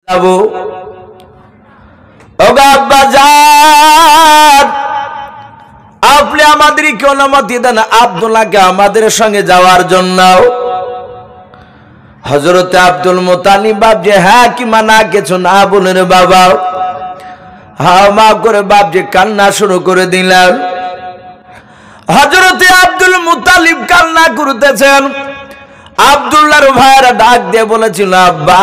যাবো ওগো আব্বাজান, আপনি আমাদেরকে অনুমতি দেন আব্দুল্লাহকে আমাদের সঙ্গে যাওয়ার জন্য। হযরতে আব্দুল মুতালিব বাপজি হ্যাঁ কি মানা কিছু না বলেন বাবা, হাও মা করে বাপজি কান্না শুরু করে দিলেন। হযরতে আব্দুল মুতালিব কান্না করতেছেন। আব্দুল্লাহর ভাইরা ডাক দিয়ে বলেছিল, আব্বা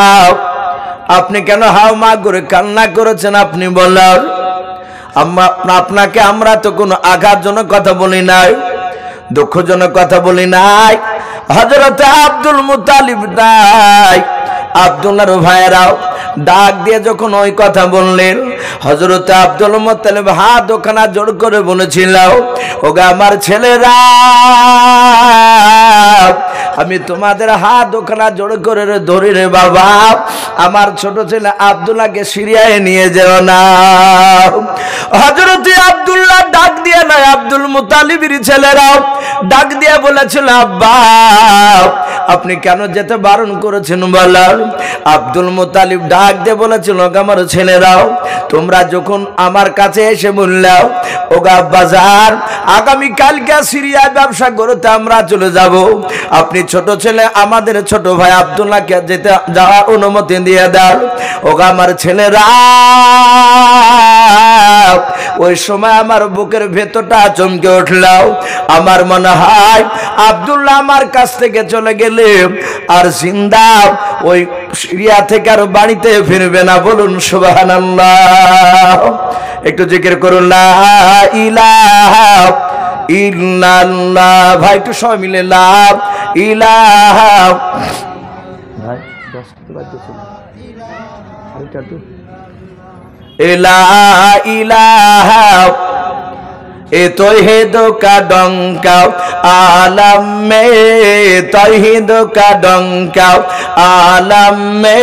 আপনি কেন হাও মা করে কান্না করেছেন আপনি বলেন। আপনাকে আমরা তো কোনো আঘাতজনক কথা বলি নাই, দুঃখজনক কথা বলি নাই। হযরতে আব্দুল মুতালিব নাই আব্দুল্লাহর ভাইরাও ডাক দিয়ে যখন ওই কথা বললেন, হযরতে আব্দুল মুতালিব হাত ওখানা জোড় করে বলেছিল, ওগো আমার ছেলেরা, আমি তোমাদের হাত ওখানা জোড় করে ধরি রে বাবা, আমার ছোট ছেলে আব্দুল্লাহকে সিরিয়ায় নিয়ে যেও না। হযরতে আব্দুল্লাহ ডাক দিয়ে নয়, আব্দুল মুতালিবের ছেলেরাও ডাক দিয়ে বলেছিল, আব্বা আপনি কেন যেতে বারণ করেছেন বলেন। আব্দুল মুতালিব ডাক দিয়ে বলেছিল, আমার ছেলেরাও তোমরা যখন আমার কাছে এসে বললাও, ওগো আব্বাজান আগামী কালকে সিরিয়ায় ব্যবসা করতে আমরা চলে যাব, আপনি ছোট ছেলে আমাদের ছোট ভাই আব্দুল্লাহকে যেতে যাওয়ার অনুমতি দিয়ে দাও। ওগো আমার ছেলেরা, ওই সময় আমার বুকের ভেতরটা চমকে উঠল। আমার মনে হয় আব্দুল্লাহ আমার কাছ থেকে চলে গেলে আর জিন্দা ওই সিরিয়া থেকে আর বাড়িতে ফিরবে না। বলুন সুবহানাল্লাহ, একটু জিকির করুন লা ইলাহা ইল্লাল্লাহ। ভাই একটু সবাই মিলে লা ইলাহা, ভাই 10 টা বাজে ছিল আরেকটা তো লা ইলাহা এ তৌহিদ কা ডঙ্কা আলম মে, তৌহিদ কা ডঙ্কা আলম মে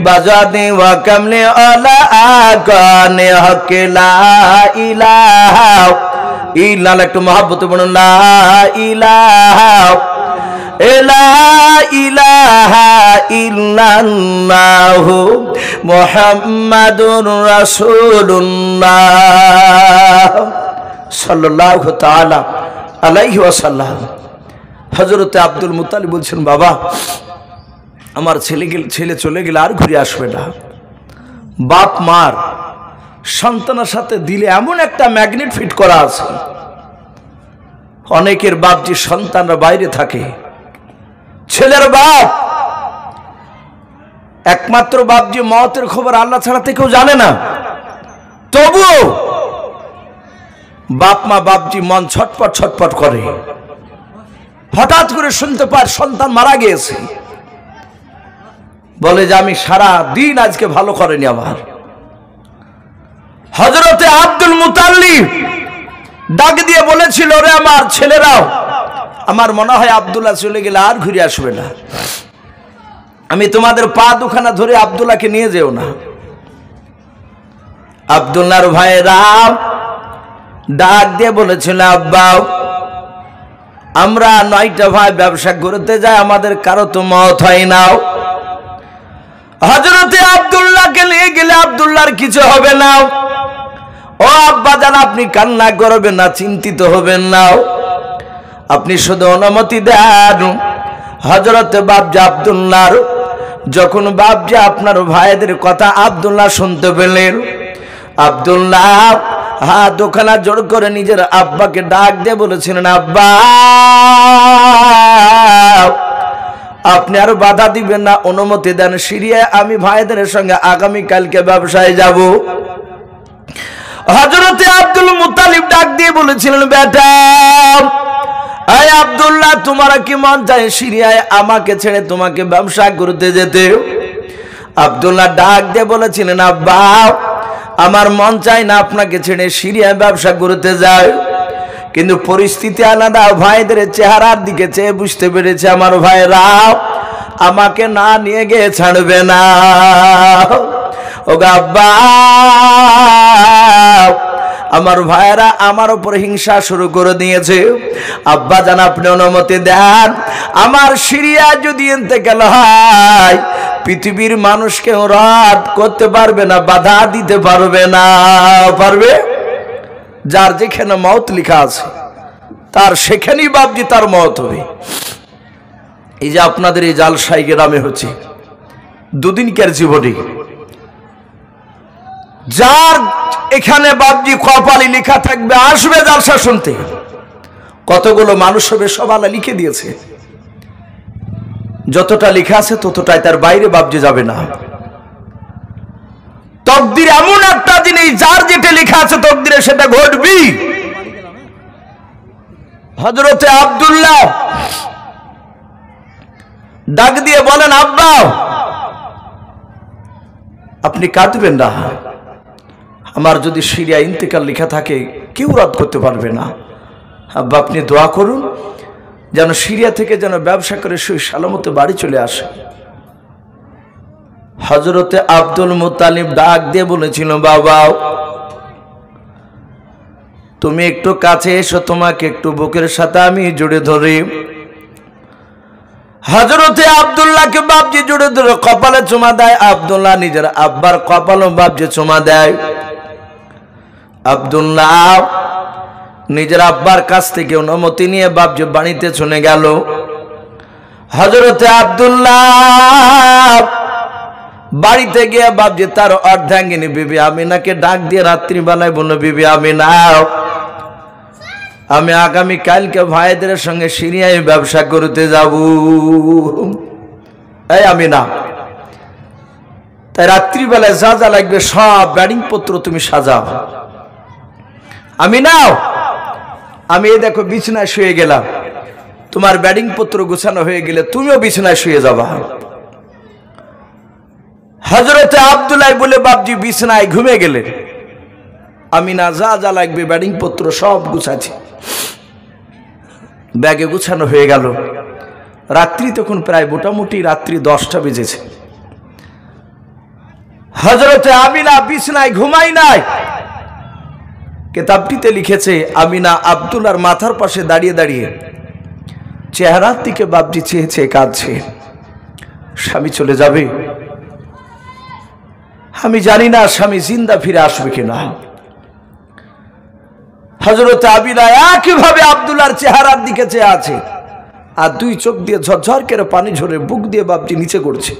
বাজা দে ওয়া কামলে আলা আকানে হক লা ইলাহা ইল্লাল্লাহ। একটু মহব্বতে বলুন লা ইলাহা লা ইলাহা ইল্লাল্লাহু মুহাম্মাদুর রাসূলুল্লাহ সাল্লাল্লাহু তাআলা আলাইহি ওয়াসাল্লাম। হযরতে আব্দুল মুত্তালিব বলছেন, বাবা আমার ছেলে চলে গেলে আর ঘুরে আসবে না। বাপ মার সন্তানের সাথে দিলে এমন একটা ম্যাগনেট ফিট করা আছে, অনেকের বাপজি সন্তানরা বাইরে থাকে, ছেলের বাপ একমাত্র বাপজি মওতের খবর আল্লাহ ছাড়া কেউ জানে না, তবুও বাপ মা বাপজি মন ছটপট ছটপট করে। হঠাৎ করে শুনতে পায় সন্তান মারা গিয়েছে, বলে যে আমি সারা দিন আজকে ভালো করেনি আমার। হযরতে আব্দুল মুতালিব ডাক দিয়ে বলেছিল, রে আমার ছেলেরাও, আমার মনে হয় আব্দুল্লাহ চলে গেলে আর ঘুরে আসবে না, আমি তোমাদের পা দুখানা ধরে আব্দুল্লাহকে নিয়ে যেও না। আব্দুল্লাহর ভাইরা ডাক দিয়ে বলেছিল, আব্বা আমরা 9টা ভাই ব্যবসা করতে যাই, আমাদের কারো তো মওত হয় না। হযরতে আব্দুল্লাহকে নিয়ে গেলে আব্দুল্লাহর কিছু হবে না। ও আব্বা জান আপনি কান্না করবেন না, চিন্তিত হবেন না, আপনি শুধু অনুমতি দেন। হযরতে বাপজি আব্দুল্লাহর যখন বাপজি আপনার ভাইদের কথা আব্দুল্লাহ শুনতে পেলেন, আব্দুল্লাহ হাত ওখানা জোড় করে নিজের আব্বাকে ডাক দিয়ে বলেছিলেন, আব্বা আপনি আর বাধা দিবেন না, অনুমতি দেন, সিরিয়ায় আমি ভাইদের সঙ্গে আগামী কালকে ব্যবসায় যাব। হযরতে আব্দুল মুত্তালিব ডাক দিয়ে বলেছিলেন, বেটা এই আব্দুল্লাহ তোমার কি মন চায় সিরিয়ায় আমাকে ছেড়ে তোমাকে ব্যবসা করতে যেতে? আব্দুল্লাহ ডাক দিয়ে বলেছিলেন, আব্বা আমার মন চায় না আপনাকে ছেড়ে সিরিয়ায় ব্যবসা করতে যায়, কিন্তু পরিস্থিতি আলাদা। ভাইদের চেহারার দিকে চেয়ে বুঝতে পেরেছে আমার ভাইরা আমাকে না নিয়ে গিয়ে ছাড়বে না। ওগো আব্বা আমার ভাইরা আমার উপর হিংসা শুরু করে দিয়েছে, আব্বা জান আপনি অনুমতি দেন, আমার সিরিয়া যদি ইন্তেকাল হয় পৃথিবীর মানুষকে রদ করতে পারবে না, বাধা দিতে পারবে না। পারবে? যার যেখানে মওত লেখা আছে তার সেখানেই বাপজি তার মওত হবে। এই যে আপনাদের এই জালসাই গ্রামে হচ্ছে দুদিনকার জীবনে, যার এখানে বাপজি কপালে লেখা থাকবে আসবে জালসা শুনতে, কতগুলো মানুষ হবে সব আল্লাহ লিখে দিয়েছে। যতটা লেখা আছে ততটাই, তার বাইরে বাপজি যাবে না। তকদির এমন একটা জিনিস, যার যেটা লেখা আছে তকদিরে সেটা ঘটবি। হযরতে আব্দুল্লাহ ডাক দিয়ে বলেন, আব্বা আপনি কাঁদবেন না, আমার যদি সিরিয়া ইন্তেকাল লেখা থাকে কেউ রদ করতে পারবে না। আব্বা আপনি দোয়া করুন যেন সিরিয়া থেকে যেন ব্যবসা করে সই সালামতে বাড়ি চলে আসে। হযরতে আব্দুল মুত্তালিব ডাক দিয়ে বলেছিল, বাবা তুমি একটু কাছে এসো, তোমাকে একটু বুকের সাথে আমি জুড়ে ধরি। হযরতে আব্দুল্লাহকে বাপজি জুড়ে ধরে কপালে চুমা দেয়। আব্দুল্লাহ নিজের আব্বার কপালও বাপজি চুমা দেয়। আব্দুল্লাহ নিজের আব্বার কাছ থেকে অনুমতি নিয়ে বাপজি বাড়িতে চলে গেল। হযরতে আব্দুল্লাহ বাড়িতে গিয়ে বাপজি তার অর্ধাঙ্গিনী বিবি আমিনাকে ডাক দিয়ে রাত্রিবেলায় বলল, বিবি আমিনা আমি আগামী কালকে ভাইদের সঙ্গে সিরিয়ায় ব্যবসা করতে যাব। এই আমিনা, তাই রাত্রিবেলায় যা যা লাগবে সব ব্যাডিং পত্র তুমি সাজাও। আমিনা আমি এই দেখো বিছানায় শুয়ে গেলাম, তোমার ব্যাডিং পত্র গোছানো হয়ে গেলে তুমিও বিছানায় শুয়ে যাবা। হযরতে আব্দুল্লাহ বলে বাপজি বিছানায় ঘুমিয়ে গেলেন। আমিনা যা যা লাগবে ব্যাডিং পত্র সব গুছাচ্ছে, ব্যাগে গুছানো হয়ে গেল। রাত্রি তখন প্রায় মোটামুটি রাত্রি 10টা বেজেছে। হযরতে আমিনা বিছানায় ঘুমাই নাই। কিতাবটিতে লিখেছে আমিনা আব্দুল্লাহর মাথার পাশে দাঁড়িয়ে দাঁড়িয়ে চেহারার দিকে বাপজি চেয়েছে, কাঁদছে। স্বামী চলে যাবে, আমি জানি না স্বামী জিন্দা ফিরে আসবে কিনা। হযরতে আমিনা একইভাবে আব্দুল্লাহর চেহারার দিকে চেয়ে আছে, আর দুই চোখ দিয়ে ঝরঝর করে পানি ঝরে বুক দিয়ে বাপজি নিচে করছে।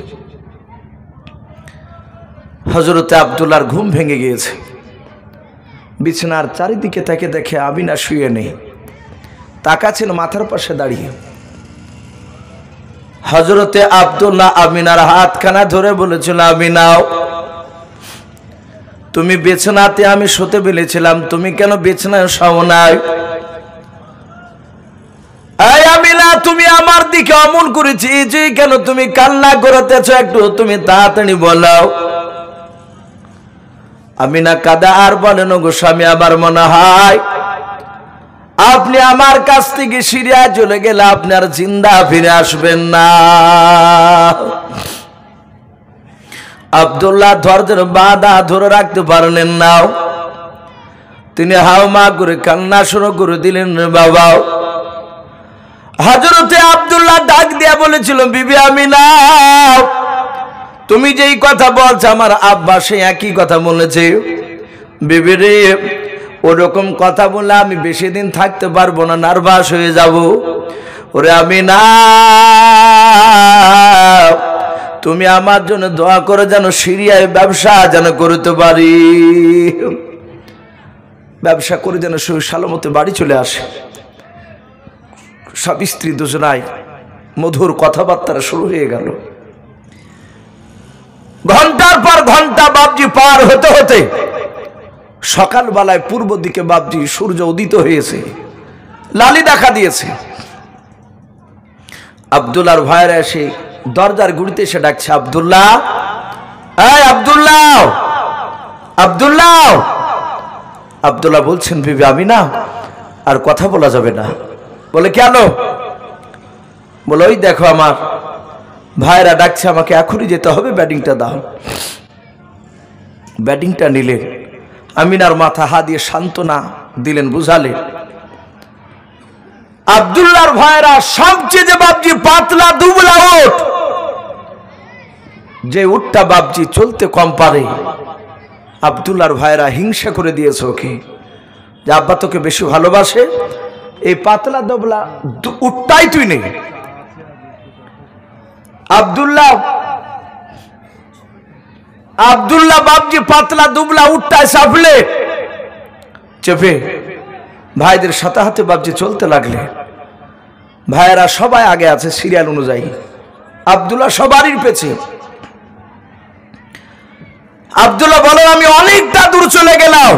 হযরতে আব্দুল্লাহর ঘুম ভেঙে গিয়েছে। বিছানার চারিদিকে তাকে দেখে আমিনা শুয়ে নেই, তাকাচ্ছেন মাথার পাশে দাঁড়িয়ে। হযরতে আব্দুল্লাহ আমিনার হাতখানা ধরে বলেছিল, আমিনাও তুমি বিছানাতে আমি শুতে বলেছিলাম, তুমি কেন বিছানায় শাও নাই? এই আমিনা তুমি আমার দিকে অমন করেছি যে কেন তুমি কান্না করতেছ, একটু তুমি তাড়াতাড়ি বলো। আমিনা কাঁদা আর বলেন, গো স্বামী আমার মনে হয় আপনি আমার কাছ থেকে সিরিয়া চলে গেলে আপনি আর জিন্দা ফিরে আসবেন না। আব্দুল্লাহ ধৈর্যের বাঁধা ধরে রাখতে পারলেন না, তিনি হাওমা করে কান্না শুরু করে দিলেন। বাবা হযরতে আব্দুল্লাহ ডাক দিয়া বলেছিল, বিবি আমিনা তুমি যেই কথা বলছো আমার আব্বা সেই একই কথা বলেছে। বিবি রে ওরকম কথা বলে আমি বেশি দিন থাকতে পারবো না, নার্ভাস হয়ে যাব। ওরে আমিনা তুমি আমার জন্য দোয়া করে যেন সিরিয়ায় ব্যবসা যেন করতে পারি, ব্যবসা করে যেন সালামতে বাড়ি চলে আসে। স্বামী স্ত্রী দুজনায় মধুর কথাবার্তা শুরু হয়ে গেল। ঘন্টার পর ঘন্টা বাপজি পার হতে হতে সকালবেলায় পূর্ব দিকে বাপজি সূর্য উদিত হয়েছে, লালি দেখা দিয়েছে। আব্দুল্লাহর ভাইরা এসে দরজার গুড়িতে এসে ডাকছে, আব্দুল্লাহ, এই আব্দুল্লাহ, আব্দুল্লাহ। আব্দুল্লাহ বলছেন, বিবি আমিনা আর কথা বলা যাবে না। বলে কেন? বলে ওই দেখো আমার ভাইরা ডাকছে, আমাকে এখনই যেতে হবে, ব্যাটিংটা দাও। ব্যাটিংটা নিলেন, আমিনার মাথা হাত দিয়ে সান্ত্বনা দিলেন, বুঝালেন। আব্দুল্লাহর ভাইরা সবচেয়ে যে বাপজি পাতলা দুবলা ওঠ, যে উটটা বাপজি চলতে কম পারে, আব্দুল্লাহর ভাইরা হিংসা করে দিয়েছে ওকে, যে আব্বা তোকে বেশি ভালোবাসে, এই পাতলা দবলা উটটাই তুই নেই। আব্দুল্লাহ বাপজি পাতলা দুবলা উটটায় চাপলে চেপে ভাইদের সাথে হাতে বাপজি চলতে লাগলে। ভাইয়েরা সবাই আগে আছে সিরিয়াল অনুযায়ী, আব্দুল্লাহ সবারই পেছে। আব্দুল্লাহ বলেন আমি অনেকটা দূর চলে গেলাম,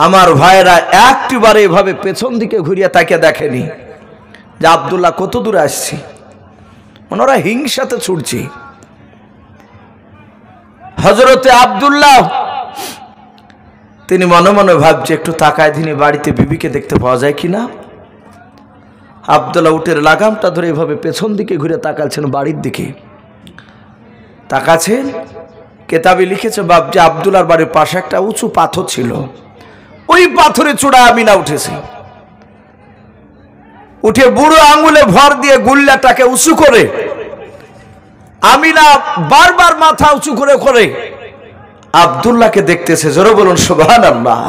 আমার ভাইয়েরা একটিবার এভাবে পেছন দিকে ঘুরিয়ে তাকে দেখেনি যে আব্দুল্লাহ কত দূরে আসছে, ওনারা হিংসাতে ছুটছে। হযরতে আব্দুল্লাহ তিনি মনে মনে ভাবছে একটু তাকায় দিনে বাড়িতে বিবিকে দেখতে পাওয়া যায় কিনা। আব্দুল্লাহ উটের লাগামটা ধরে এভাবে পেছন দিকে ঘুরে তাকাচ্ছেন, বাড়ির দিকে তাকাচ্ছেন। কেতাবে লিখেছে বাপজি আব্দুল্লাহর বাড়ির পাশে একটা উঁচু পাথর ছিল, ওই পাথরে চূড়া আমিনা উঠেছে। উঠে বুড়ো আঙুলে ভর দিয়ে গুল্লাটাকে উঁচু করে আমিনা বারবার মাথা উঁচু করে করে আব্দুল্লাহকে দেখতেছে। জোরে বলুন সুবহানাল্লাহ।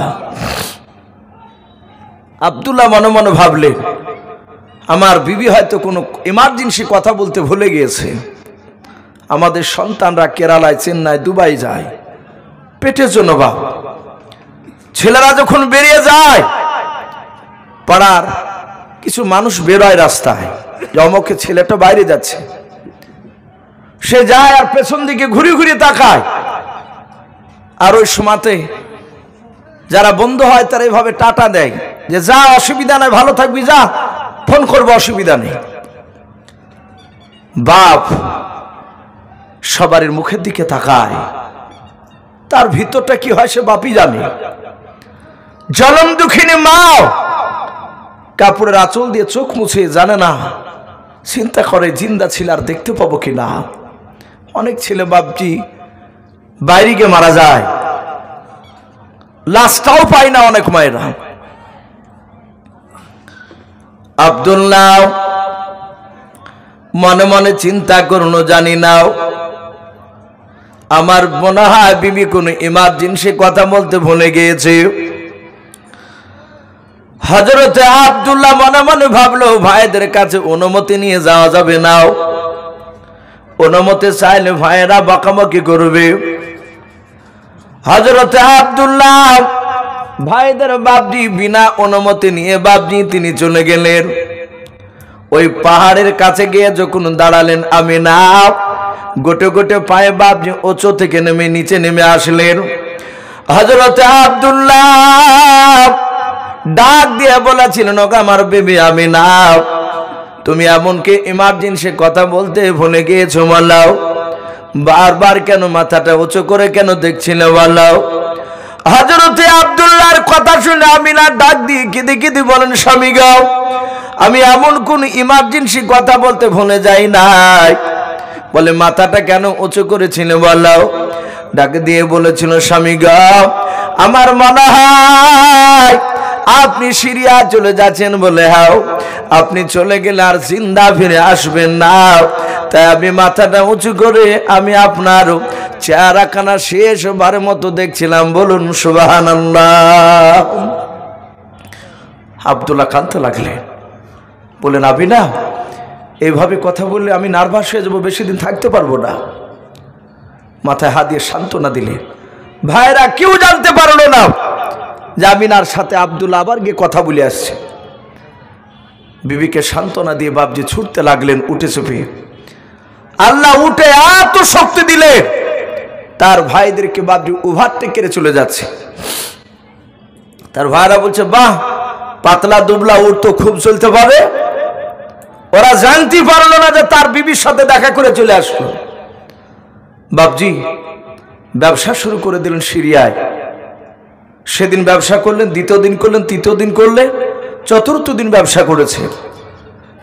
আব্দুল্লাহ মনে মনে ভাবলেন আমার বিবি হয়তো কোনো ইমার্জেন্সি কথা বলতে ভুলে গিয়েছে, আমাদের সন্তানরা কেরালায়, চেন্নাই, দুবাই যায় পেটের জন্য। বাপ ছেলেরা যখন বেরিয়ে যায়, পাড়ার কিছু মানুষ বেরোয় রাস্তায়, অমুকে ছেলেটা বাইরে যাচ্ছে, সে যায় আর পেছন দিকে ঘুরে ঘুরে তাকায়। আর ওই সময়তে যারা বন্ধু হয় তারা এইভাবে টাটা দেয় যে যা, অসুবিধা নাই, ভালো থাকবি, যা, ফোন করবো, অসুবিধা নেই। বাপ সবারই মুখের দিকে তাকায়, তার ভিতরটা কি হয় সে বাপই জানে। জলম দুঃখিনী মা কাপড়ের আঁচল দিয়ে চোখ মুছে জানে না, চিন্তা করে জিন্দা ছিল আর দেখতে পাবো কিনা। অনেক ছেলে বাপজি বাইরে গিয়ে মারা যায়, লাশটাও পায় না অনেক মায়েরা। আব্দুল্লাহ মনে মনে চিন্তা করুন, জানি নাও আমার মনে হয় বিবি কোনো ইমার্জেন্সি কথা বলতে ভুলে গিয়েছে। হযরতে আব্দুল্লাহ মনে মনে ভাবলো ভাইদের কাছে অনুমতি নিয়ে যাওয়া যাবে না, অনুমতি চাইলে ভাইয়েরা বকাবকি করবে। হযরতে আব্দুল্লাহ ভাইদের বাপজি বিনা অনুমতি নিয়ে বাপজি তিনি চলে গেলেন। ওই পাহাড়ের কাছে গিয়ে যখন দাঁড়ালেন, আমি না গোটে গোটে পায়ে বাপজি উঁচু থেকে নেমে নিচে নেমে আসলেন। হযরতে আব্দুল্লাহ ডাক দিয়ে বলেছিলেন, ওগো আমার বেবি আমি না, তুমি এমনকি ইমার্জেন্সি কথা বলতে ভুলে গিয়েছো, বলাও বারবার কেন মাথাটা উঁচু করে কেন দেখছিলে, বলাও। হযরতে আব্দুল্লাহর কথা শুনে আমিনা ডাক দিয়ে কেঁদে কেঁদে বলেন, স্বামী গো আমি এমন কোন ইমার্জেন্সি কথা বলতে ভুলে যাই নাই। বলে মাথাটা কেন উঁচু করেছিল, বলাও। ডাক দিয়ে বলেছিল, স্বামী গো আমার মনে হয় আপনি সিরিয়া চলে যাচ্ছেন, বলে হাও আপনি চলে গেলে আর জিন্দা ফিরে আসবেন না, তাই আমি মাথাটা উঁচু করে আমি আপনার চেহারাখানা শেষবারের মতো দেখছিলাম। বলুন সুবহানাল্লাহ। আব্দুল্লাহ কাঁদতে লাগলেন, বলেন আবি না এইভাবে কথা বললে আমি নার্ভাস হয়ে যাবো, বেশি দিন থাকতে পারবো না। মাথায় হাত দিয়ে সান্ত্বনা দিলে। ভাইরা কেউ জানতে পারলো না যে আমিনার সাথে আব্দুল্লাহ আবার গিয়ে কথা বলে আসছে। বিবিকে সান্ত্বনা দিয়ে বাপজি ছুটতে লাগলেন উঠে চেপে। আল্লাহ উঠে এত শক্তি দিলে তার ভাইদেরকে বাপজি ওভারটেক করে চলে যাচ্ছে। তার ভাইরা বলছে, বাহ পাতলা দুবলা উট তো খুব চলতে পারে। ওরা জানতে পারলো না যে তার বিবির সাথে দেখা করে চলে আসলো। বাপজি ব্যবসা শুরু করে দিলেন সিরিয়ায়। সেদিন ব্যবসা করলেন, দ্বিতীয় দিন করলেন, তৃতীয় দিন করলেন, চতুর্থ দিন ব্যবসা করেছে।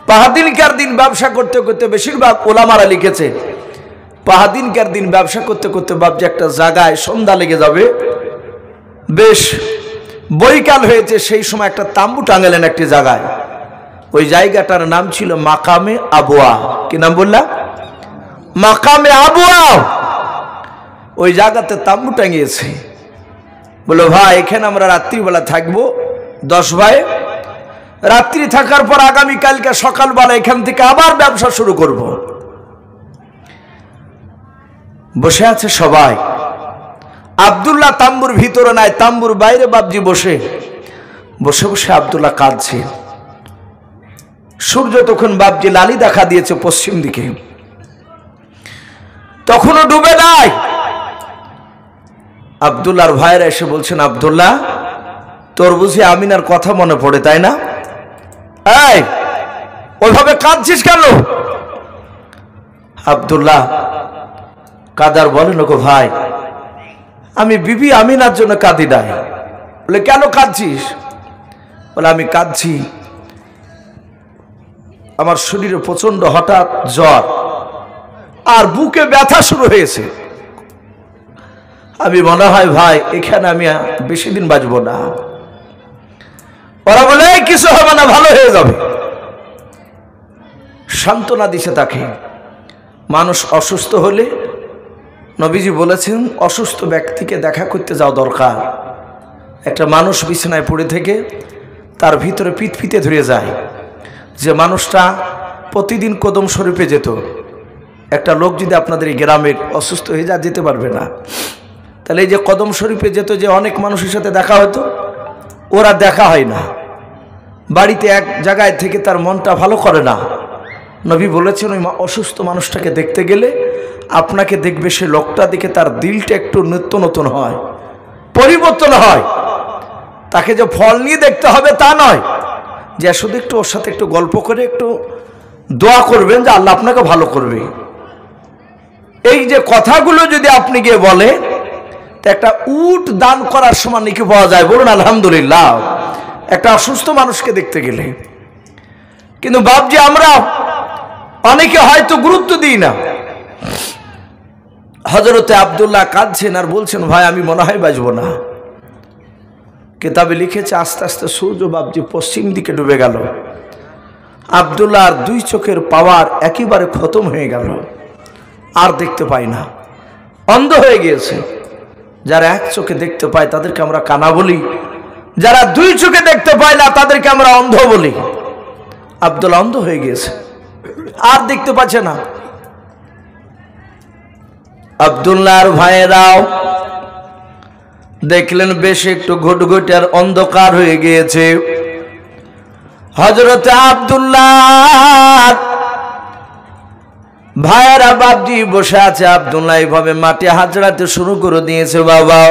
পাহাদিনকার দিন ব্যবসা করতে করতে বেশিরভাগ ওলামারা লিখেছে পাহাদিনকার দিন ব্যবসা করতে করতে বাপজি একটা জায়গায় সন্ধ্যা লেগে যাবে, বেশ বৈকাল হয়েছে, সেই সময় একটা তাম্বু টাঙালেন একটি জায়গায়। ওই জায়গাটার নাম ছিল মাকামে আবওয়া। কি নাম বললাম? মাকামে আবুয়া, ওই জায়গাতে তাম্বু টাঙিয়েছে। বলো ভাই এখানে আমরা রাত্রিবেলা থাকবো 10 ভাই। রাত্রি থাকার পর আগামীকালকে সকালবেলা এখান থেকে আবার ব্যবসা শুরু করব। বসে আছে সবাই। আব্দুল্লাহ তাম্বুর ভিতরে নাই, তাম্বুর বাইরে বাবজি বসে বসে বসে আব্দুল্লাহ কাঁদছে। সূর্য তখন বাবজি লালি দেখা দিয়েছে পশ্চিম দিকে, তখনও ডুবে নাই। আব্দুল্লাহর ভাইরা এসে বলছেন, আব্দুল্লাহ তোর বুঝি আমিনার কথা মনে পড়ে তাই না? এই ওইভাবে কাঁদছিস কেন? আব্দুল্লাহ কাদার বলেন গো ভাই, আমি বিবি আমিনার জন্য কাঁদি নাই। বলে কেন কাঁদছিস? বলে আমি কাঁদছি, আমার শরীরে প্রচন্ড হঠাৎ জ্বর আর বুকে ব্যথা শুরু হয়েছে। আমি মনে হয় ভাই এখানে আমি বেশি দিন বাঁচবো না। ওরা বলে কিছু হবে না, ভালো হয়ে যাবে। সান্ত্বনা দিছে তাকে। মানুষ অসুস্থ হলে নবীজি বলেছেন অসুস্থ ব্যক্তিকে দেখা করতে যাওয়া দরকার। একটা মানুষ বিছানায় পড়ে থেকে তার ভিতরে পিতপিতে ধরে যায়, যে মানুষটা প্রতিদিন কদম শরীফে যেত। একটা লোক যদি আপনাদের এই গ্রামের অসুস্থ হয়ে যায়, যেতে পারবে না, তাহলে এই যে কদম শরীফে যেত, যে অনেক মানুষের সাথে দেখা হতো, ওরা দেখা হয় না। বাড়িতে এক জায়গায় থেকে তার মনটা ভালো করে না। নবী বলেছেন ওই অসুস্থ মানুষটাকে দেখতে গেলে আপনাকে দেখবে সে লোকটা দেখে তার দিলটা একটু নিত্য নতুন হয়, পরিবর্তন হয়। তাকে যে ফল নিয়ে দেখতে হবে তা নয়, যে শুধু একটু ওর সাথে একটু গল্প করে একটু দোয়া করবেন যে আল্লাহ আপনাকে ভালো করবে। এই যে কথাগুলো যদি আপনি গিয়ে বলেন, তো একটা উট দান করার সময় নাকি পাওয়া যায়। বলুন আলহামদুলিল্লাহ, একটা অসুস্থ মানুষকে দেখতে গেলে। কিন্তু বাপজি আমরা অনেকে হয়তো গুরুত্ব দিই না। হযরতে আব্দুল্লাহ কাঁদছেন আর বলছেন ভাই আমি মনে হয় বাঁচবো না। কিতাবে লিখেছে আস্তে আস্তে সূর্য বাপজি পশ্চিম দিকে ডুবে গেল। আব্দুল্লাহর 2 চোখের পাওয়ার একেবারে খতম হয়ে গেল, আর দেখতে পায় না, অন্ধ হয়ে গিয়েছে। যারা 1 চোখে দেখতে পায় তাদেরকে আমরা কানা বলি, যারা 2 চোখে দেখতে পায় না তাদেরকে আমরা অন্ধ বলি। আব্দুল্লাহ অন্ধ হয়ে গিয়েছে, আর দেখতে পাচ্ছে না। আব্দুল্লাহর ভাইয়েরাও দেখলেন বেশ একটু ঘুটঘুটে আর অন্ধকার হয়ে গিয়েছে। হযরতে আব্দুল্লাহ ভাইয়েরা বাপজি বসে আছে। আব্দুল্লাহ এইভাবে মাটি হাজরাতে শুরু করে দিয়েছে। বাবা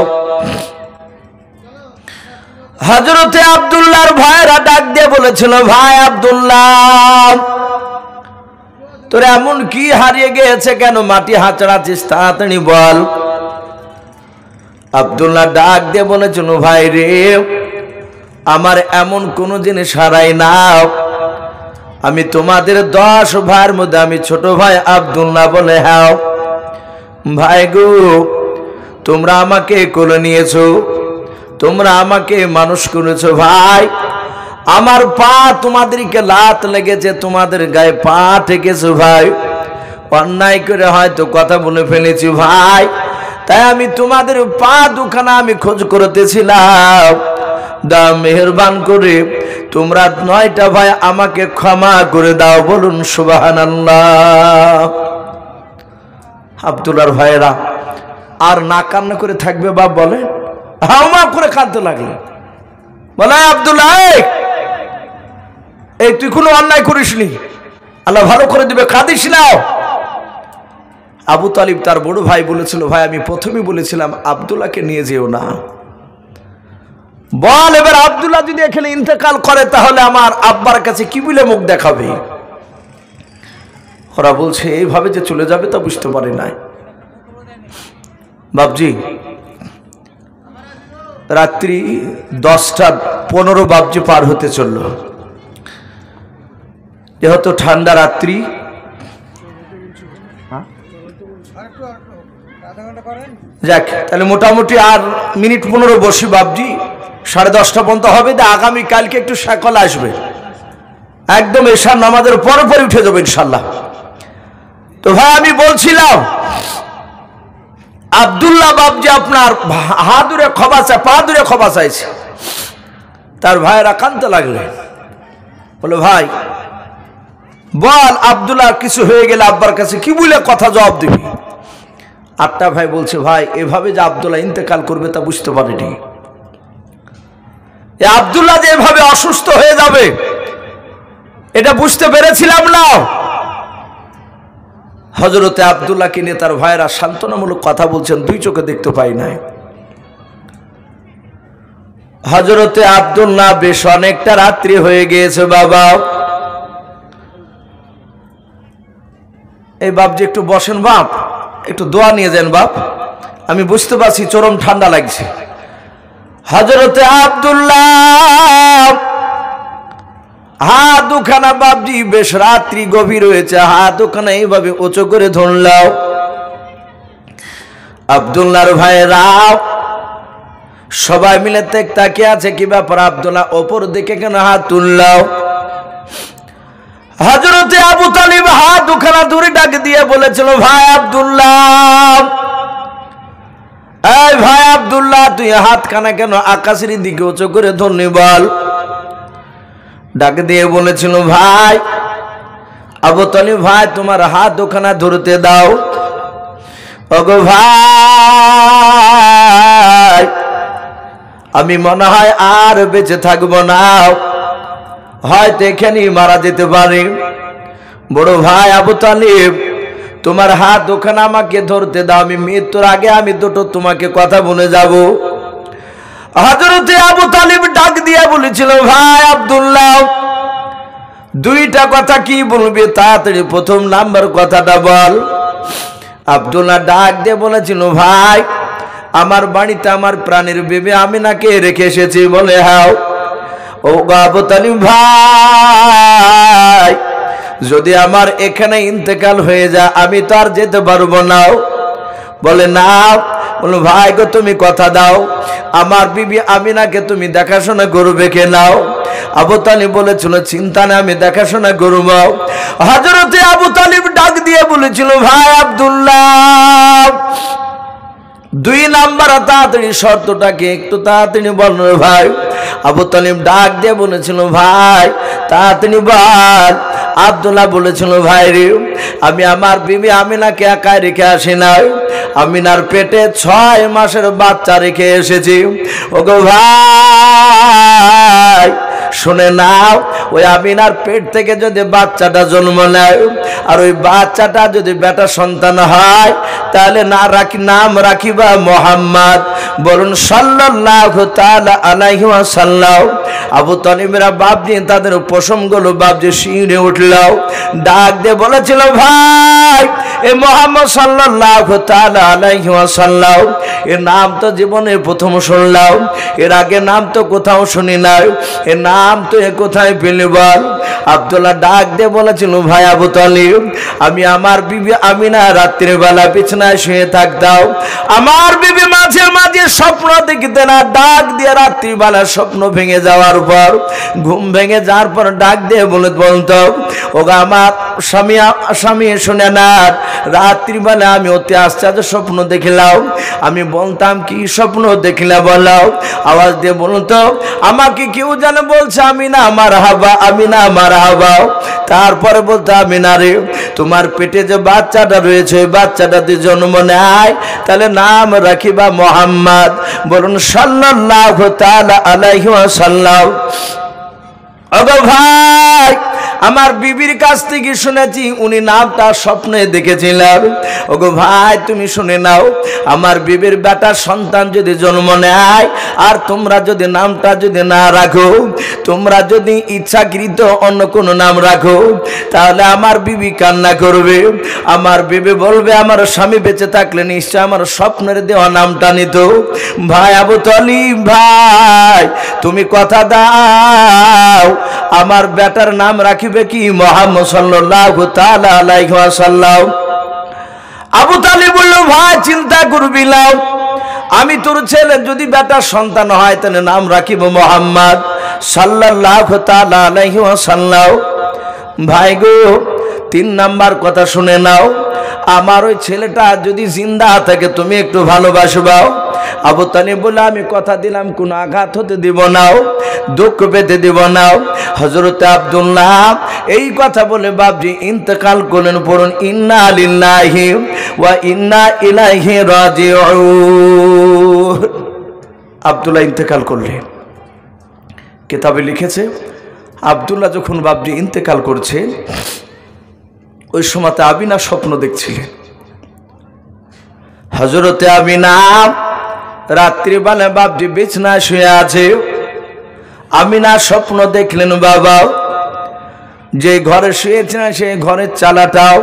হযরতে আব্দুল্লাহর ভাইয়েরা ডাক দিয়ে বলেছিল, ভাই আব্দুল্লাহ তোর এমন কি হারিয়ে গিয়েছে, কেন মাটি হাঁচড়াচ্ছিস, তাড়াতাড়ি বল। আব্দুল্লাহ ডাক দিয়ে বলেছিল, ভাই রে আমার এমন কোন জিনিস হারাই না। আমি তোমাদের 10 ভাইয়ের মধ্যে আমি ছোট ভাই আব্দুল্লাহ বলে। হ্যাঁ ভাই গো, তোমরা আমাকে কোলে নিয়েছো, তোমরা আমাকে মানুষ করেছো। ভাই আমার পা তোমাদেরকে লাত লেগেছে, তোমাদের গায়ে পা ঠেকেছে। ভাই অন্যায় করে হয়তো কথা বলে ফেলেছি ভাই, তাই আমি তোমাদের পা দুখানা আমি খোঁজ করতেছিলাম। দা মেহেরবান করে তোমরা 9টা ভাই আমাকে ক্ষমা করে দাও। বলুন সুবহানাল্লাহ। আব্দুল্লাহর ভাইয়েরা আর না কান্না করে থাকবে বাপ বলে, হাওমা করে কাঁদতে লাগলে। বলে আব্দুল্লাহ এই তুই কোনো অন্যায় করিসনি, আল্লাহ ভালো করে দিবে, কাঁদিস না। আবু তালিব তার বড় ভাই বলেছিল, ভাই আমি প্রথমেই বলেছিলাম আব্দুল্লাহকে নিয়ে যেও না। বল এবার আব্দুল্লাহ যদি এখানে ইন্তেকাল করে তাহলে আমার আব্বার কাছে কি বলে মুখ দেখাবে? ওরা বলছে এইভাবে যে চলে যাবে তা বুঝতে পারে নাই। বাপজি রাত্রি 10:15 বাপজি পার হতে চলল। যেহেতু ঠান্ডা রাত্রি, যাক তাহলে মোটামুটি আর মিনিট 15 বসি বাপজি, 10:30 পর্যন্ত হবে। আগামী কালকে একটু সকাল আসবে, একদম এশার নামাজের পরপরই উঠে যাবে ইনশাল্লাহ। তো ভাই আমি বলছিলাম আব্দুল্লাহ বাবজি আপনার হাত ধরে ক্ষমা চায়, পা ধরে ক্ষমা চাইছে। তার ভাইরা কাঁদতে লাগলেন, বলে ভাই বল আব্দুল্লাহ কিছু হয়ে গেলে আব্বার কাছে কি বলে কথা জবাব দিবি। আটটা ভাই বলছে ভাই এভাবে যে আব্দুল্লাহ ইন্তেকাল করবে তা বুঝতে পারিনি, আব্দুল্লাহ যে এভাবে অসুস্থ হয়ে যাবে এটা বুঝতে পেরেছিলাম না। হযরতে আব্দুল্লাহকে নিয়ে তার ভাইরা সান্ত্বনামূলক কথা বলছেন, দুই চোখে দেখতে পাই নাই। হযরতে আব্দুল্লাহ বেশ অনেকটা রাত্রি হয়ে গিয়েছে বাবা। এই বাপ যে একটু বসেন বাপ, একটু দোয়া নিয়ে যান বাপ, আমি বুঝতে পারছি চরম ঠান্ডা লাগছে। হযরতে আব্দুল্লাহ হাত দুখানা বাপজি বেশ রাত্রি গভীর হয়েছে, হাত দুখানা এইভাবে উঁচু করে ধরলাও। আব্দুল্লাহর ভাইরা সবাই মিলে তাকিয়ে আছে, কি ব্যাপার আব্দুল্লাহ ওপর দিকে কেন হাত তুললাও। হযরতে আবু তালিব হাত দুখানা দূরে ডাক দিয়ে বলেছিল, ভাই আব্দুল্লাহ, এই ভাই আব্দুল্লাহ তুই হাত খানা কেন আকাশের দিকে উঁচু করে ধরনি বল। ডাক দিয়ে বলেছিল, ভাই আবু তালিব ভাই তোমার হাত দুখানা ধরতে দাও। ওগো ভাই আমি মনে হয় আর বেঁচে থাকবো না, হয়তো এখানেই মারা যেতে পারি। বড় ভাই আবু তালিব তোমার হাত দুখানা আমাকে ধরতে দাও, আমি মৃত্যুর আগে আমি দুটো তোমাকে কথা বলে যাব। হযরতে আবু তালিব ডাক দিয়ে বলেছিল, ভাই আব্দুল্লাহ দুইটা কথা কি বলবি, তাড়াতাড়ি প্রথম নাম্বার কথাটা বল। আব্দুল্লাহ ডাক দিয়ে বলেছিল, ভাই আমার বাড়িতে আমার প্রাণের বেবি আমিনাকে রেখে এসেছি। বলে হ্যাঁ। ও আবু তালিব ভাই যদি আমার এখানে ইন্তেকাল হয়ে যায় আমি তো আর যেতে পারবো না। বলে না। বলো ভাই গো তুমি কথা দাও আমার বিবি আমিনাকে তুমি দেখাশোনা করবে কে নাও। আবু তালিব বলেছিল, চিন্তা নেই আমি দেখাশোনা করব। হযরতে আবু তালিব ডাক দিয়ে বলেছিল, ভাই আব্দুল্লাহ দুই নাম্বার তাড়াতাড়ি শর্তটাকে একটু তাড়াতাড়ি বল ভাই। আবু তালিব ডাক দিয়ে বলেছিল, ভাই তাড়াতাড়ি বল। আব্দুল্লাহ বলেছিল, ভাই রে আমি আমার বিবি আমিনাকে একা রেখে আসি নাই, আমিনার পেটে 6 মাসের বাচ্চা রেখে এসেছি। ওগো ভাই শুনে নাও, ওই আমিনার পেট থেকে যদি বাচ্চাটা জন্ম নেয় আর ওই বাচ্চাটা যদি বেটা সন্তান হয় তাহলে নাম রাখিবা মুহাম্মদ। বলুন সাল্লাল্লাহু তাআলা আলাইহি ওয়াসাল্লাম। আবু তালিবের বাপজি তাদের পশমগুলো বাপজি শিউরে উঠল, ডাক দিয়ে বলেছিল, ভাই এ মুহাম্মদ সাল্লাল্লাহু তাআলা আলাইহি ওয়াসাল্লাম এর নাম তো জীবনে প্রথম শুনলাম, এর আগে নাম তো কোথাও শুনি নাই, এর নাম তো এ কোথায় পেলে বল। আব্দুল্লাহ ডাক দিয়ে বলেছিল, ভাই আবু তালিব আমি আমার বিবি আমিনা রাত্রির বেলা বিছানায় শুয়ে থাকতাম, আমার বিবি মাঝে মাঝে স্বপ্ন দেখতে না, ডাক দিয়ে রাত্রি বেলা স্বপ্ন ভেঙে যাওয়ার পর ঘুম ভেঙে যাওয়ার পর ডাক দিয়ে বলতো, ওগো আমার স্বামী শুনে না রাত্রিবেলা আমি অতি আশ্চর্য স্বপ্ন দেখলাম। আমি বলতাম কি স্বপ্ন দেখলে বলো, আওয়াজ দিয়ে বলতো আমাকে কেউ যেন বলছে আমিনা মারহাবা, আমিনা মারহাবা। তারপরে বলতো, আমিনা রে তোমার পেটে যে বাচ্চাটা রয়েছে ওই বাচ্চাটা যদি জন্ম নেয় তাহলে নাম রাখিবা মুহাম্মদ। বলুন সাল্লাল্লাহু তাআলা আলাইহি ওয়াসাল্লাম। ওগো ভাই আমার বিবির কাছ থেকে শুনেছি উনি নামটা স্বপ্নে দেখেছিলেন। ওগো ভাই তুমি শুনে নাও, আমার বিবির বেটার সন্তান যদি জন্ম নেয় আর তোমরা যদি নামটা যদি না রাখো, তোমরা যদি ইচ্ছাকৃত অন্য কোনো নাম রাখো তাহলে আমার বিবি কান্না করবে, আমার বিবি বলবে আমার স্বামী বেঁচে থাকলে নিশ্চয় আমার স্বপ্নের দেওয়া নামটা নিত। ভাই আবু তালিব ভাই তুমি কথা দাও আমার বেটার নাম রাখিবে কি মুহাম্মদ সাল্লাল্লাহু তাআলা আলাইহি ওয়াসাল্লাম। আবু তালিব বলল, ভাই চিন্তা করবি না, আমি তোর ছেলে যদি বেটার সন্তান হয় তাহলে নাম রাখিব মুহাম্মদ সাল্লাল্লাহু তাআলা আলাইহি ওয়াসাল্লাম। ভাই গো 3 নাম্বার কথা শুনে নাও, আমার ওই ছেলেটা যদি জিন্দা থাকে তুমি একটু ভালোবাসবাও। আবু তালিব বলে আমি কথা দিলাম কোনো আঘাত হতে দিব না, দুঃখ পেতে দিব না। হযরত আব্দুল্লাহ এই কথা বলে বাপজি ইন্তেকাল করলেন। পড়ুন ইন্না লিল্লাহি ওয়া ইন্না ইলাইহি রাজিউন। আব্দুল্লাহ ইন্তেকাল করলেন। কিতাবে লিখেছে আব্দুল্লাহ যখন বাপজি ইন্তেকাল করছে ওই সময়তে আমিনা স্বপ্ন দেখছিলেন। হযরতে আমিনা রাত্রিবেলা বাপজি বিছনায় শুয়ে আছে। আমিনা স্বপ্ন দেখলেন বাবা যে ঘরে শুয়েছিলেন সেই ঘরের চালাটাও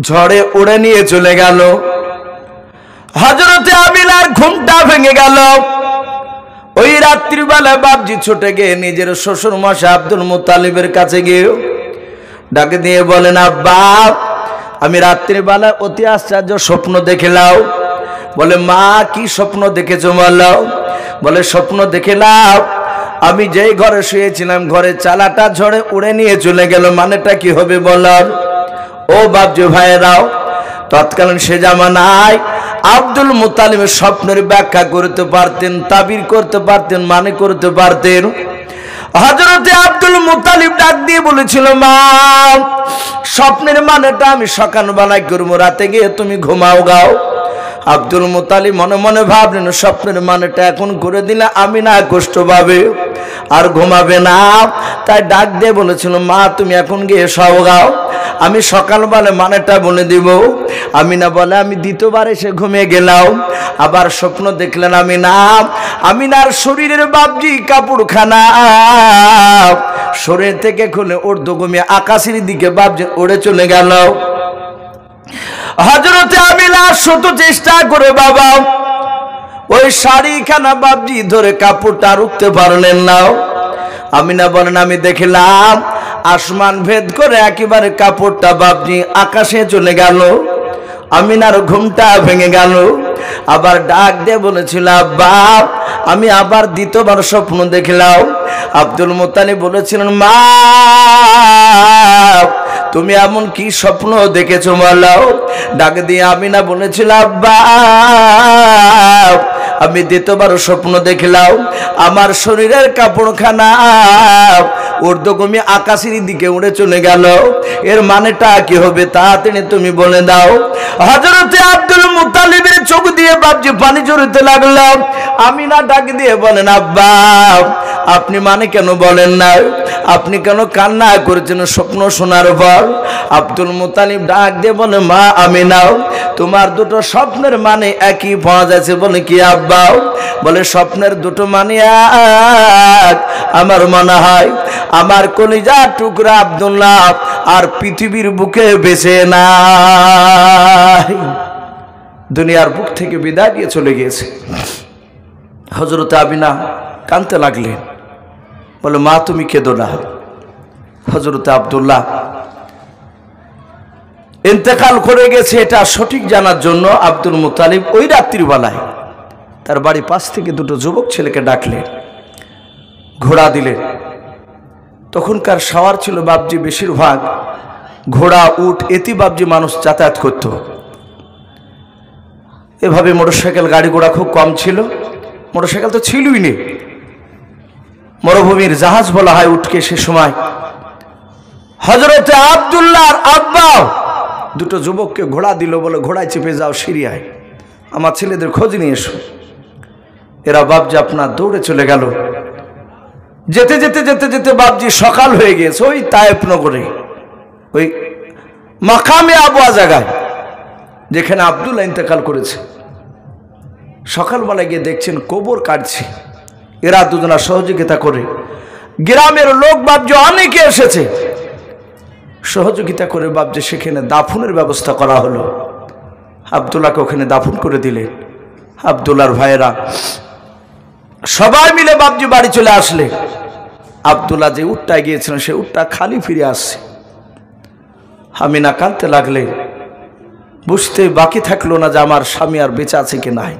ঝড়ে উড়ে নিয়ে চলে গেল। হযরতে আমিনার ঘুমটা ভেঙে গেল। ওই রাত্রিবেলা বাপজি ছুটে গিয়ে নিজের শ্বশুর মশাই আব্দুল মুত্তালিবের কাছে গিয়ে ডাকে দিয়ে বলেন, আব্বা আমি রাত্রিবেলা অতি আশ্চর্য স্বপ্ন দেখলাম। বলে মা কি স্বপ্ন দেখেছো বলো? বলে স্বপ্ন দেখলাম আমি যেই ঘরে শুয়েছিলাম ঘরের চালাটা ঝড়ে উড়ে নিয়ে চলে গেল। মানেটা কি হবে বলার? ও বাপজি ভাইয়েরাও, তৎকালীন সে জামানায় আব্দুল মুত্তালিবের স্বপ্নের ব্যাখ্যা করতে পারতেন, তাবির করতে পারতেন, মানে করতে পারতেন। হযরতে আব্দুল মুত্তালিব ডাক দিয়ে বলেছিল, মা স্বপ্নের মানেটা আমি সকালবেলায় করবো, রাতে গিয়ে তুমি ঘুমাও গাও। আব্দুল মুত্তালিব মনে মনে ভাবলেন স্বপ্নের মানেটা এখন করে দিলে আমি না কষ্ট পাবে আর ঘুমাবে না। তাই ডাক দিয়ে বলেছিল, মা তুমি এখন গিয়ে সও গাও, আমি সকালবেলা মানেটা বলে দিব। আমিনা বলে আমি দ্বিতীয়বার এসে ঘুমিয়ে গেলাম। আবার স্বপ্ন দেখলেন আমিনার শরীরের বাপজি কাপড়খানা শরীর থেকে খুলে উর্দু ঘুমিয়ে আকাশের দিকে বাপজি উড়ে চলে গেল। হযরতে আমিনা শত চেষ্টা করে বাবা ওই শাড়িখানা বাপজি ধরে কাপড়টা রুখতে পারলেন না। আমিনা বলেন আমি দেখলাম আসমান ভেদ করে একেবারে কাপড়টা বাপজি আকাশে চলে গেল। আমিনার ঘুমটা ভেঙে গেল। আবার ডাক দিয়ে বলেছিল, আব্বা আমি আবার দ্বিতীয়বার স্বপ্ন দেখলাম। আব্দুল মুত্তালিব বলেছিলেন, মা তুমি এমন কি স্বপ্ন দেখেছো বলো? ডাক দিয়ে আমিনা বলেছিল, আব্বা আমি দ্বিতীয়বার স্বপ্ন দেখলাম আমার শরীরের কাপড়খানা ঊর্ধ্বগামী আকাশের দিকে উড়ে চলে গেল। এর মানেটা কি হবে তাড়াতাড়ি তুমি বলে দাও। হযরতে আব্দুল মুত্তালিবের চোখ দিয়ে বাপজি পানি ঝরতে লাগলো। আমিনা ডাক দিয়ে বলেন, আব্বা আপনি মানে কেন বলেন না? আপনি কেন কান্না করেছেন স্বপ্ন শোনার পর? আব্দুল মুত্তালিব ডাক দিয়ে বলে, মা আমিনা তোমার দুটো স্বপ্নের মানে একই পাওয়া যাচ্ছে। বলে কি আব্বা? বলে স্বপ্নের দুটো মানে এক। আমার মনে হয় আমার কলিজার টুকরা আব্দুল্লাহ আর পৃথিবীর বুকে বেঁচে নাই, দুনিয়ার বুক থেকে বিদায় দিয়ে চলে গিয়েছে। হযরতে আমিনা কাঁদতে লাগলেন। বলে মা তুমি কেঁদো না। হযরতে আব্দুল্লাহ ইন্তেকাল করে গেছে এটা সঠিক জানার জন্য আব্দুল মুত্তালিব ওই রাত্রিবেলায় তার বাড়ি পাশ থেকে দুটো যুবক ছেলেকে ডাকলেন, ঘোড়া দিলেন। তখনকার সাওয়ার ছিল বাপজি বেশিরভাগ ঘোড়া উট এতে বাপজি মানুষ যাতায়াত করত। এভাবে মোটরসাইকেল গাড়ি ঘোড়া খুব কম ছিল। মোটরসাইকেল তো ছিলই নেই, মরুভূমির জাহাজ বলা হয় উটকে সে সময়। হযরতে আব্দুল্লাহর আব্বা দুটো যুবককে ঘোড়া দিল, বলে ঘোড়ায় চেপে যাও সিরিয়ায়, আমার ছেলেদের খোঁজ নিয়ে এসো। এরা বাপজি আপনার দৌড়ে চলে গেল। যেতে যেতে যেতে যেতে বাপজি সকাল হয়ে গিয়েছে ওই তায়েফ নগরে, ওই মাকামে আবুয়া জায়গায় যেখানে আব্দুল্লাহ ইন্তেকাল করেছে। সকালবেলায় গিয়ে দেখছেন কবর কাটছে। এরা দুজনা সহযোগিতা করে, গ্রামের লোক বাপজি অনেকে এসেছে, সহযোগিতা করে বাপজি সেখানে দাফনের ব্যবস্থা করা হলো। আব্দুল্লাহকে ওখানে দাফন করে দিলেন। আব্দুল্লাহর ভাইয়েরা সবাই মিলে বাপজি বাড়ি চলে আসলে আব্দুল্লাহ যে উটটায় গিয়েছিলেন সে উটটা খালি ফিরে আসছে। আমিনা কাঁদতে লাগলে। বুঝতে বাকি থাকলো না যে আমার স্বামী আর বেঁচে আছে কি নাই।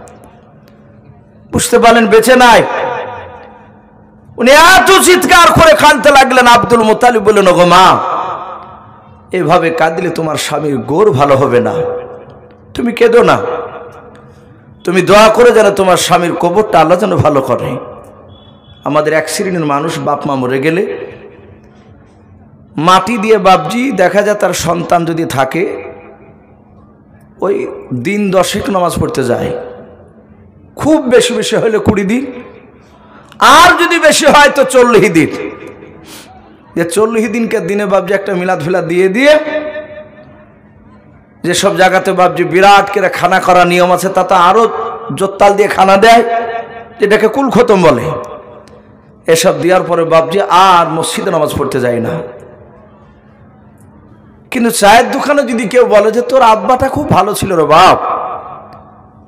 বুঝতে পারলেন বেঁচে নাই। উনি এত চিৎকার করে কাঁদতে লাগলেন। আব্দুল মুত্তালিব বললেন, ওগো মা এভাবে কাঁদলে তোমার স্বামীর গোর ভালো হবে না, তুমি কেঁদো না, তুমি দোয়া করে যেন তোমার স্বামীর কবরটা আল্লাহ যেন ভালো করে। আমাদের এক শ্রেণীর মানুষ বাপ মা মরে গেলে মাটি দিয়ে বাপজি দেখা যায় তার সন্তান যদি থাকে ওই দিন 10 নামাজ পড়তে যায়, খুব বেশি বেশি হলে 20 দিন, আর যদি বেশি হয় তো 40 দিন। যে 40 দিনকে দিনে বাপজি একটা মিলাদ ফিলাদ দিয়ে দিয়ে যেসব জায়গাতে বাপজি বিরাট করে খানা করা নিয়ম আছে তা তো আরো জোত্তাল দিয়ে খানা দেয়, যেটাকে কুল খতম বলে। এসব দেওয়ার পরে বাপজি আর মসজিদে নামাজ পড়তে যায় না। কিন্তু চায়ের দোকানে যদি কেউ বলে যে তোর আব্বাটা খুব ভালো ছিল রে বাপ,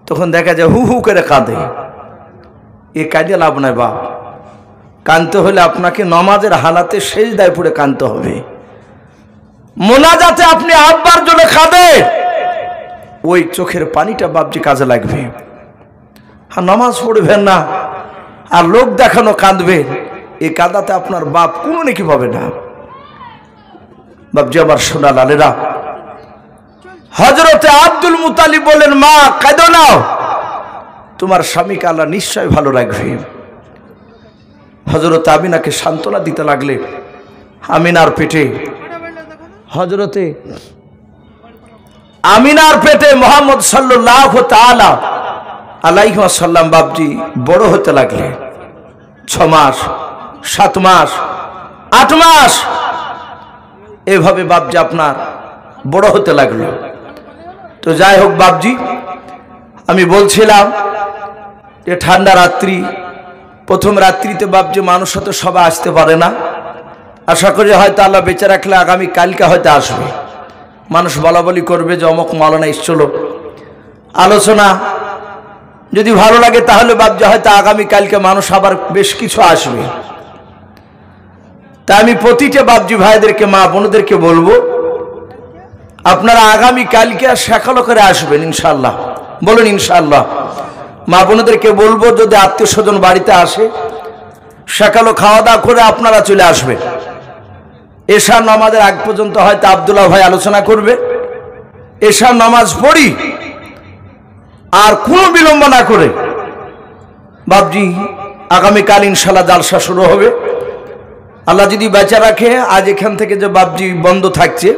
তখন দেখা যায় হু হু করে কাঁদে। এ কাঁদে লাভ নাই বাপ, কাঁদতে হলে আপনাকে নামাজের হালাতে সেজদায় পড়ে কাঁদতে হবে। মোনাজাতে আপনি আব্বার জন্য কাঁদেন, ওই চোখের পানিটা বাপজি কাজে লাগবে। আর নামাজ পড়বেন না আর লোক দেখানো কাঁদবেন, এই কাঁদাতে আপনার বাপ কোনো নাকি পাবে না। বাপজি আমার সোনা লালেরা, হযরতে আব্দুল মুতালিব বলেন, মা কাঁদো না, তোমার স্বামীকে আল্লাহ নিশ্চয় ভালো রাখবে। হযরত আমিনাকে সান্ত্বনা দিতে লাগলে আমিনার পেটে, হযরতে আমিনার পেটে মুহাম্মদ সাল্লাল্লাহু তাআলা আলাইহি ওয়াসাল্লাম বাপজি বড় হতে লাগলে। 6 মাস, 7 মাস, 8 মাস এভাবে বাপজি আপনার বড় হতে লাগলো। তো যাই হোক বাপজি, আমি বলছিলাম যে ঠান্ডা রাত্রি, প্রথম রাত্রিতে বাপজি মানুষ হয়তো সবাই আসতে পারে না। আশা করি হয়তো আল্লাহ বেঁচে রাখলে আগামী কালকে হয়তো আসবে। মানুষ বলা বলি করবে যে অমুক মাওলানা এসছিল, আলোচনা যদি ভালো লাগে তাহলে বাপজি হয়তো আগামী কালকে মানুষ আবার বেশ কিছু আসবে। তা আমি প্রতিটা বাপজি ভাইদেরকে, মা বোনদেরকে বলবো, আপনারা আগামী কালকে সকালে করে আসবেন ইনশাআল্লাহ। বলুন ইনশাআল্লাহ। মা বোনদেরকে বলবো যদি আত্মীয় স্বজন বাড়িতে আসে সকালে খাওয়া দাওয়া করে আপনারা চলে আসবেন। এশার নামাজের আগ পর্যন্ত হয়তো আব্দুল্লাহ ভাই আলোচনা করবে। এশার নামাজ পড়ি আর কোনো বিলম্ব না করে বাপজি আগামীকাল ইনশাআল্লাহ জালসা শুরু হবে। আল্লাহ যদি বেঁচে রাখে, আজ এখান থেকে যে বাপজি বন্ধ থাকছে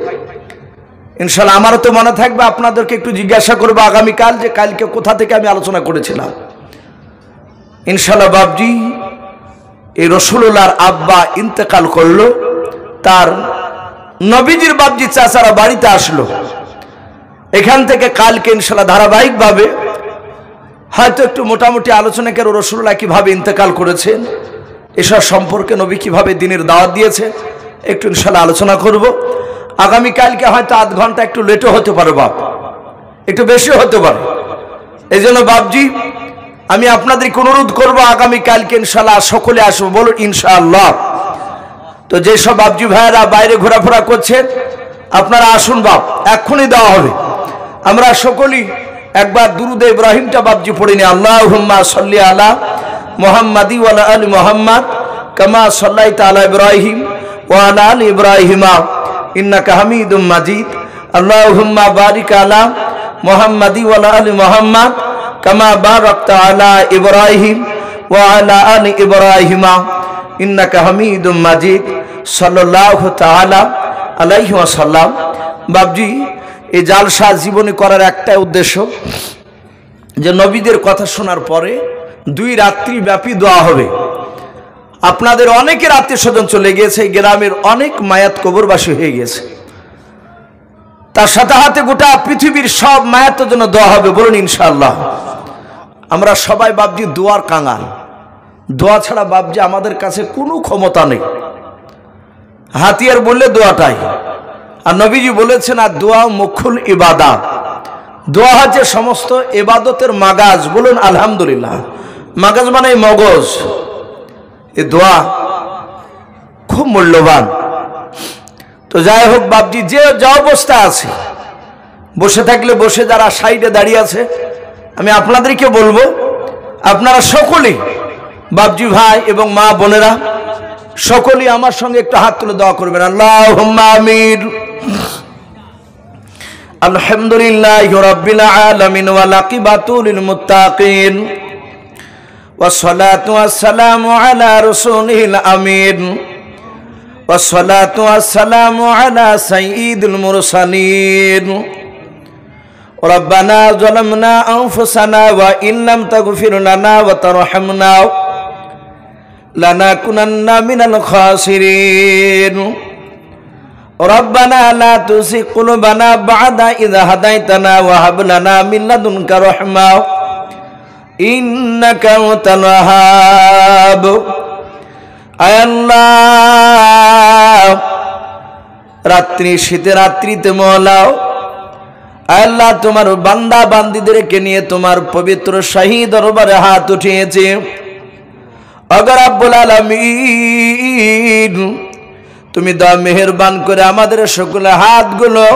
ইনশাআল্লাহ আমারও তো মনে থাকবে, আপনাদেরকে একটু জিজ্ঞাসা করবো আগামীকাল যে কালকে কোথা থেকে আমি আলোচনা করেছিলাম। ইনশাআল্লাহ বাপজি এই রসুলুল্লাহর আব্বা ইন্তেকাল করলো, তার নবীজির বাপজি চাচারা বাড়িতে আসলো। এখান থেকে কালকে ইনশাআল্লাহ ধারাবাহিকভাবে হয়তো একটু মোটামুটি আলোচনা করে রসুলুল্লাহ কিভাবে ইন্তেকাল করেছেন, এসব সম্পর্কে নবী কিভাবে দিনের দাওয়াত দিয়েছে একটু ইনশাআল্লাহ আলোচনা করব। আগামীকালকে হয়তো আধ ঘন্টা একটু লেটও হতে পারে বাপ, একটু বেশি হতে পারে। এই জন্য বাপজি আমি আপনাদেরকে অনুরোধ করবো আগামীকালকে ইনশাআল্লাহ সকলে আসবো। বলুন ইনশাআল্লাহ। তো যেসব বাপজি ভাইয়েরা বাইরে ঘোরাফেরা করছেন আপনারা আসুন বাপ, এক্ষুনি দেওয়া হবে। আমরা সকলেই একবার দুরুদে ইব্রাহিমটা বাপজি পড়ে নি। আল্লাহুম্মা সাল্লি আলা মুহাম্মাদি ওয়া আলা আলি মুহাম্মাদ কামা সাল্লাইতা আলা ইব্রাহিম ওয়া আলা আলি ইব্রাহিমা ইন্নাকা হামিদুম মাজিদ। আল্লাহুম্মা বারিক আলা মুহাম্মাদি ওয়া আলা আলি মুহাম্মাদ কামা বারাকতা আলা ইব্রাহিম ওয়া আলা আলি ইব্রাহিমা ইন্নাকা হামিদুম মাজিদ সাল্লাল্লাহু তাআলা আলাইহি ওয়াসাল্লাম। বাপজি এই জালসা জীবনী করার একটাই উদ্দেশ্য যে নবীদের কথা শোনার পরে 2 রাত্রি ব্যাপী দোয়া হবে। আপনাদের অনেকের আত্মীয় স্বজন চলে গিয়েছে, গ্রামের অনেক মায়াত কবরবাসী হয়ে গেছে, তার সাথে হাতে গোটা পৃথিবীর সব মায়াতের জন্য দোয়া হবে। বলুন ইনশাআল্লাহ। আমরা সবাই বাপজি দোয়ার কাঙাল, দোয়া ছাড়া বাপজি আমাদের কাছে কোনো ক্ষমতা নেই। হাতিয়ার বললে দোয়াটাই, আর নবীজি বলেছেন আর দোয়া মুখুল ইবাদত, দোয়া হচ্ছে সমস্ত ইবাদতের মাগাজ। বলুন আলহামদুলিল্লাহ। মাগাজ মানে মগজ। এই দোয়া খুব মূল্যবান। তো যাই হোক বাপজি, যে যা অবস্থা আছে, বসে থাকলে বসে, যারা সাইডে দাঁড়িয়ে আছে, আমি আপনাদেরকে বলবো আপনারা সকলেই বাপজি ভাই এবং মা বোনেরা সকলেই আমার সঙ্গে একটু হাত তুলে দোয়া করবেন। আল্লাহুম্মা আমিন। আলহামদুলিল্লাহি রাব্বিল আলামিন ওয়াল আকিবাতু লিল মুত্তাকিন ওয়াসসালাতু ওয়াসসালামু আলা রাসূলিল আমিন ওয়াসসালাতু ওয়াসসালামু আলা সাইয়্যিদিল মুরসালিন রব্বানা যালামনা আনফুসানা ওয়া ইন লাম তাগফির লানা ওয়া তারহামনা লানাকুনান্না মিনাল খাসিরিন রব্বানা লা তুযিগ কুলুবানা বা'দা ইয হাদাইতানা ওয়া হাব লানা মিন লাদুনকা রাহমা ইন্নাকা আনতাল ওয়াহ্হাব। আয় আল্লাহ, রাত্রি শীতে রাত্রিতে মওলা আল্লাহ তোমার বান্দা বান্দীদেরকে নিয়ে তোমার পবিত্র শাহী দরবারে হাত উঠিয়েছে। আগে রব্বুল আলামিন তুমি দয়া মেহেরবান করে আমাদের সকল হাতগুলো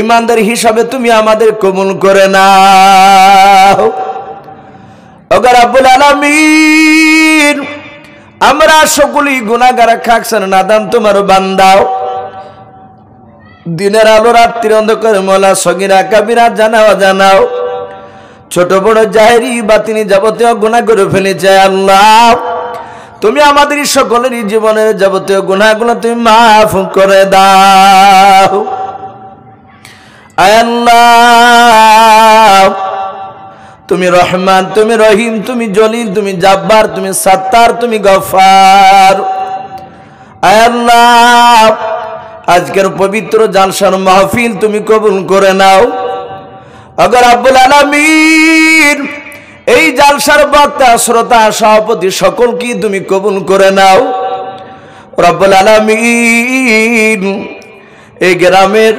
ঈমানদার হিসাবে তুমি আমাদের কবুল করে নাও। আগে রব্বুল আলামিন আমরা সকলেই গুনাহগার খাকসান নাদান তোমার বান্দা। দিনের আলো রাত্রির অন্ধকার মওলা সগীরা কাবিরা জানাও জানাও ছোট বড় জাহেরি বাতিনি যাবতীয় গুনাহ করে ফেলেছে। আল্লাহ তুমি আমাদের সকলের জীবনের যাবতীয় গুনাহগুলো তুমি মাফ করে দাও। আয় আল্লাহ, তুমি রহমান, তুমি রহিম, তুমি জলিল, তুমি জাব্বার, তুমি সাত্তার, তুমি গফফার। আয় আল্লাহ, আজকের পবিত্র জালসার মাহফিল তুমি কবুল করে নাও। আগে রব্বুল আলামিন এই জালসার বক্তা শ্রোতা সভাপতি সকলকে তুমি কবুল করে নাও। রব্বুল আলামিন এই গ্রামের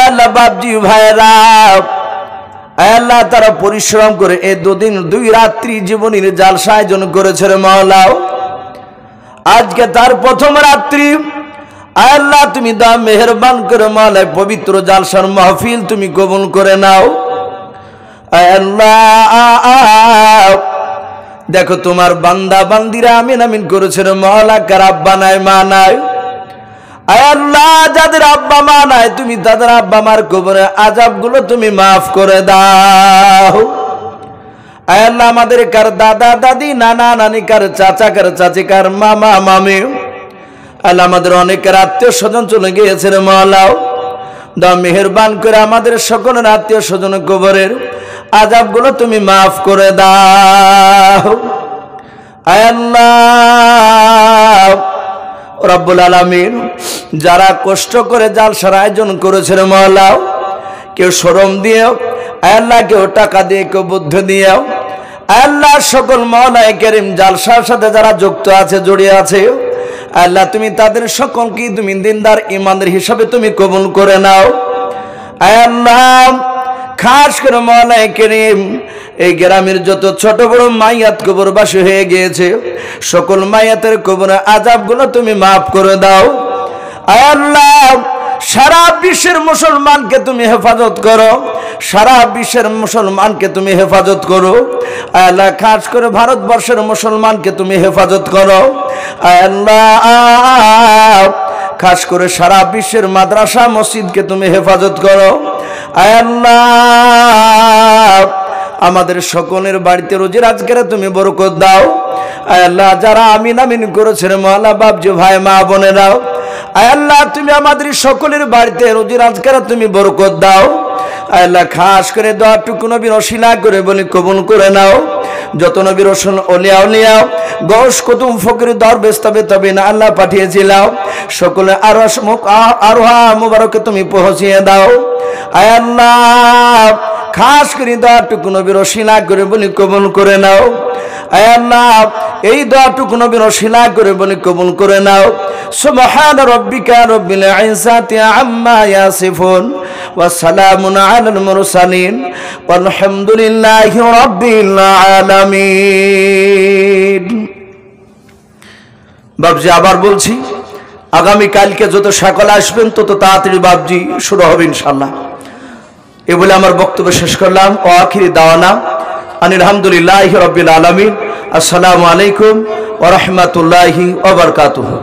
আল্লাহ বাপজি ভাইরা আল্লাহ তারা পরিশ্রম করে এই দুদিন দুই রাত্রি জীবনের জালসা আয়োজন করেছে রে মাওলা। আজকে তার প্রথম রাত্রি আল্লাহ তুমি দা মেহেরবান করে মাওলা পবিত্র জালসার মাহফিল তুমি কবুল করে নাও। আল্লাহ দেখো তোমার বান্দা বান্দিরা আমিন আমিন করেছে রে মাওলা, কার আব্বা নাই মা নাই। আল্লাহ যাদের আব্বা মা নাই তুমি তাদের আব্বা মার কবরে আযাবগুলো তুমি মাফ করে দাও। আল্লাহ আমাদের কার দাদা দাদি নানা নানি কার চাচা কার চাচি কার মামা মামি আল্লাহ আমাদের অনেকের আত্মীয় স্বজন চলে গিয়েছে রে মাওলা। দা মেহেরবান করে আমাদের সকলের আত্মীয় স্বজন কবরের আযাবগুলো তুমি মাফ করে দাও। আল্লাহ রব্বুল আলামিন যারা কষ্ট করে জালসার আয়োজন করেছে রে মাওলা, কেউ শরম দিয়েও আল্লাহ, কেউ টাকা দিয়ে, কেউ বুদ্ধি দিয়েও আল্লাহ সকল মাওলায়ে কারীম জালসার সাথে যারা যুক্ত আছে জড়িয়ে আছে আল্লাহ তুমি তাদের সকলকে তুমি দিনদার ঈমানদার হিসাবে তুমি কবুল করে নাও। আল্লাহ খাস করে মাওলায়ে কারীম এই গ্রামের যত ছোট বড় মাইয়াত কবরবাসী হয়ে গিয়েছে সকল মাইয়াতের কবরের আযাবগুলো তুমি মাফ করে দাও। আল্লাহ সারা বিশ্বের মুসলমানকে তুমি হেফাজত করো, সারা বিশ্বের মুসলমানকে তুমি হেফাজত করো। আল্লাহ খাস করে ভারতবর্ষের মুসলমানকে তুমি হেফাজত করো। আল্লাহ খাস করে সারা বিশ্বের মাদ্রাসা মসজিদকে তুমি হেফাজত করো। আল্লাহ আমাদের সকলের বাড়িতে রোজি রাজগারে তুমি বরকত দাও। আল্লাহ যারা আমিন আমিন করেছে রে মাওলা বাপজি ভাই মা বোনেরাও আল্লাহ তুমি আমাদের সকলের বাড়িতে রোজি রাজগারে তুমি বরকত দাও। আল্লাহ খাস করে দোয়াটুকু নবীর ওসিলা করে বলি কবুল করে নাও। যত নবীর রাসূল ওলিয়া উলিয়া গৌস কুতুব ফকির দরবেশ তবে না আল্লাহ পাঠিয়েছিলাম সকলে আরোহা মুবারকে তুমি পৌঁছিয়ে দাও। আল্লাহ খাস করে দোয়াটুকু নবীর ওসিলা করে বলি কবুল করে নাও। আল্লাহ এই দোয়াটুকু নবীর ওসিলা করে বলি কবুল করে নাও। সুবহান রাব্বিকা রাব্বিল ইজ্জাতি আম্মা ইয়াসিফুন ওয়া সালামুন আলাল মুরসালিন ওয়ালহামদুলিল্লাহি রাব্বিল আলামিন। বাবজি আবার বলছি, আগামী কালকে যত সকলে আসবেন তত তাড়াতাড়ি বাবজি শুরু হবে ইনশাআল্লাহ। এই বলে আমার বক্তব্য শেষ করলাম। ও আখিরি দাওয়ানা আলহামদুলিল্লাহি রাব্বিল আলামিন। আসসালামু আলাইকুম ওয়া রাহমাতুল্লাহি ওয়া বারাকাতুহু।